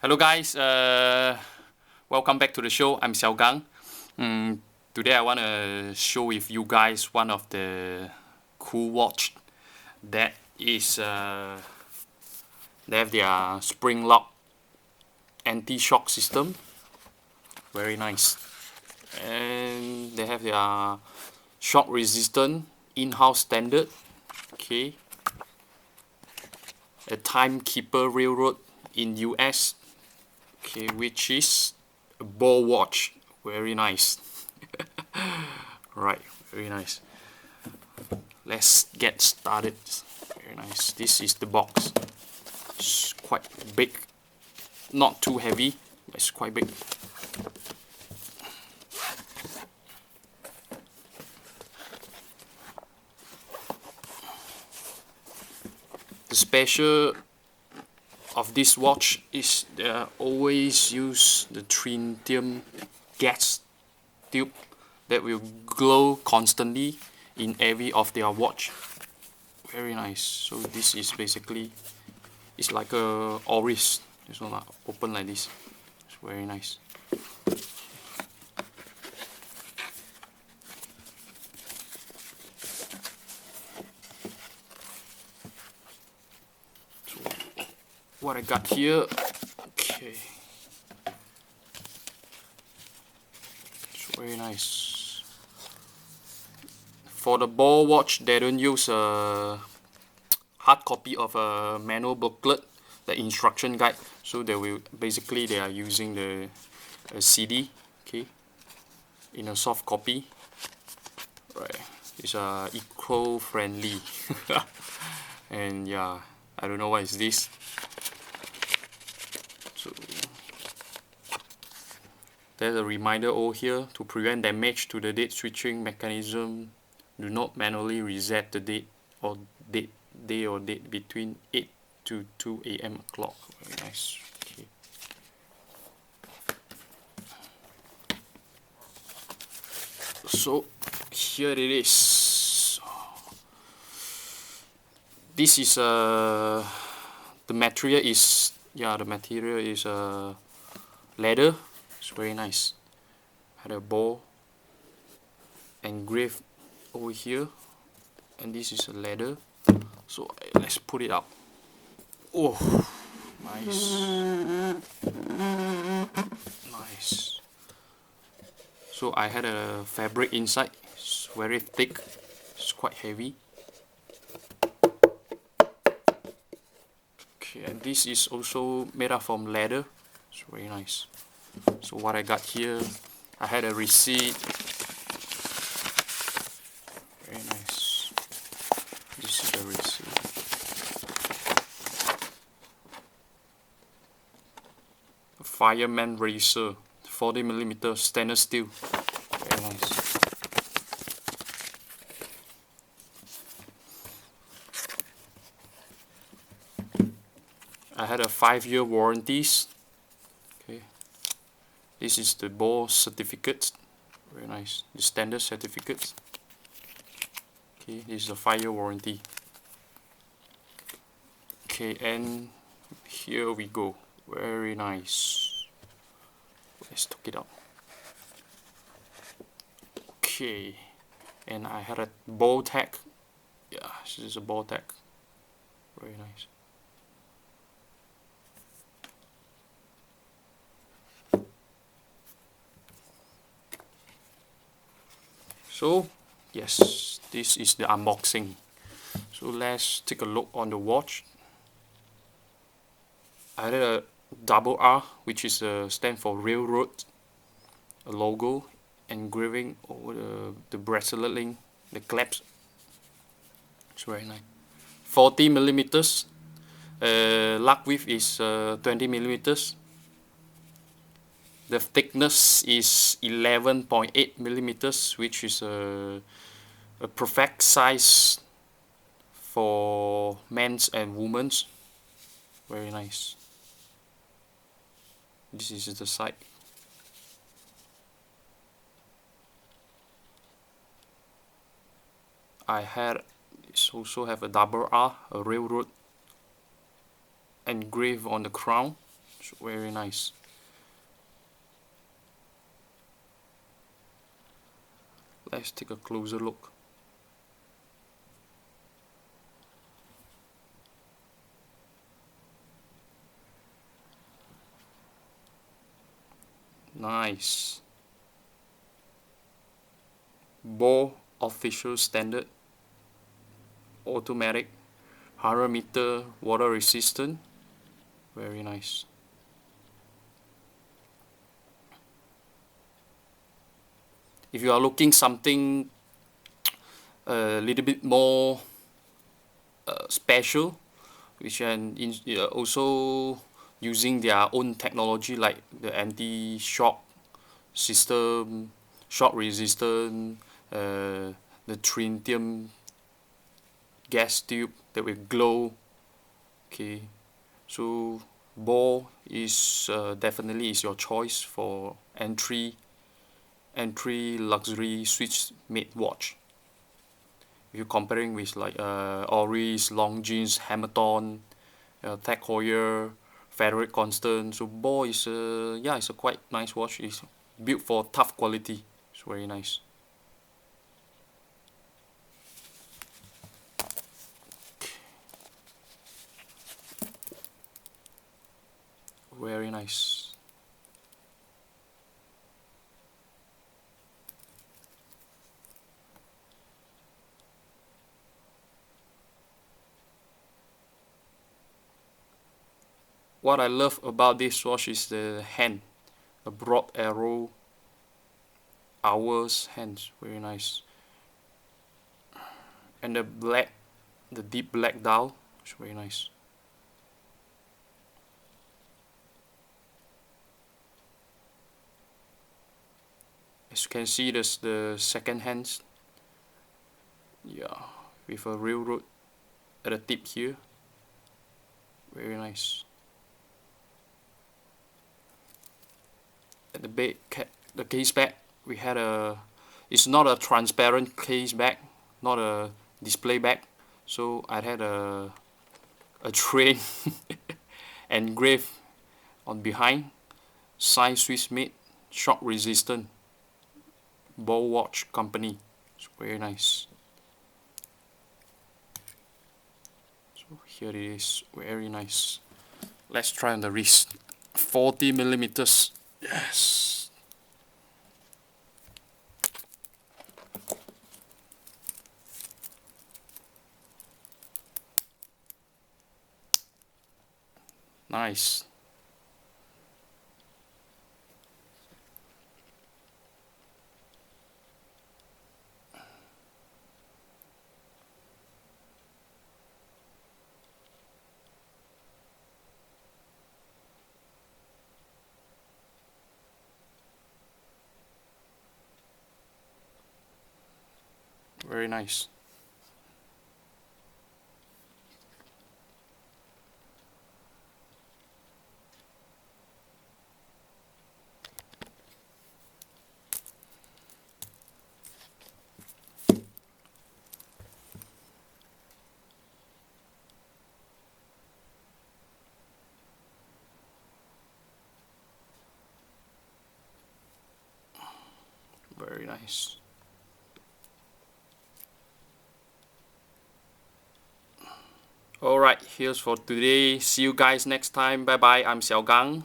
Hello guys, welcome back to the show. I'm Xiao Gang. Today I want to show with you guys one of the cool watch that is they have their spring lock anti-shock system. Very nice. And they have their shock resistant in-house standard. Okay. A timekeeper railroad in US. Okay, which is a ball watch. Very nice. Right, very nice. Let's get started. Very nice. This is the box. It's quite big. Not too heavy, but it's quite big. The special of this watch is they always use the tritium gas tube that will glow constantly in every of their watch. Very nice. So this is basically, it's like a Oris. It's not open like this. It's very nice. What I got here, okay, it's very nice. For the ball watch, they don't use a hard copy of a manual booklet, the instruction guide. So they are using the CD, okay, in a soft copy. Right, it's eco-friendly, and yeah, I don't know what is this. So there's a reminder over here to prevent damage to the date switching mechanism. Do not manually reset the date or date between 8 to 2 a.m. o'clock. Very nice. Okay. So here it is. This is the material is leather. It's very nice. Had a ball engraved over here, and this is a leather. So let's put it up. Oh, nice, nice. So I had a fabric inside. It's very thick. It's quite heavy. Okay, and this is also made up from leather. It's very nice. So what I got here, I had a receipt. Very nice. This is the receipt. Fireman Racer 40mm stainless steel. Very nice. I had a 5-year warranties. Okay. This is the ball certificate. Very nice. The standard certificate. Okay, this is a 5-year warranty. Okay, and here we go. Very nice. Let's take it out. Okay, and I had a ball tag. Yeah, this is a ball tag. Very nice. So yes, this is the unboxing. So let's take a look on the watch. I had a double R, which is stand for railroad, a logo engraving over the bracelet link, the clasp. It's very nice. 40mm. Lug width is 20mm. The thickness is 11.8mm, which is a perfect size for men's and women's. Very nice. This is the side. It also have a double R, a railroad engraved on the crown. It's It's very nice. Let's take a closer look. Nice. Ball official standard. Automatic. 100-meter water resistant. Very nice. If you are looking something a little bit more special, which can also using their own technology like the anti-shock system, shock resistant, the tritium gas tube that will glow. Okay, so ball is definitely is your choice for entry luxury switch made watch. If you're comparing with like Oris, Longines, Hamilton, Tag Heuer, Frederick Constant, so ball is yeah, it's a quite nice watch. It's built for tough quality. It's very nice. Very nice. What I love about this watch is the hand, the broad arrow hours hands, very nice. And the deep black dial, it's very nice. As you can see, there's the second hands. Yeah, with a railroad at the tip here. Very nice. At the case back, we had it's not a transparent case back, not a display back. So I had a train engraved on behind, signed Swiss made, shock resistant, ball watch company. It's very nice. So here it is, very nice. Let's try on the wrist. 40 millimeters. Yes. Nice. Very nice. Very nice. Alright, here's for today. See you guys next time. Bye bye. I'm Xiao Gang.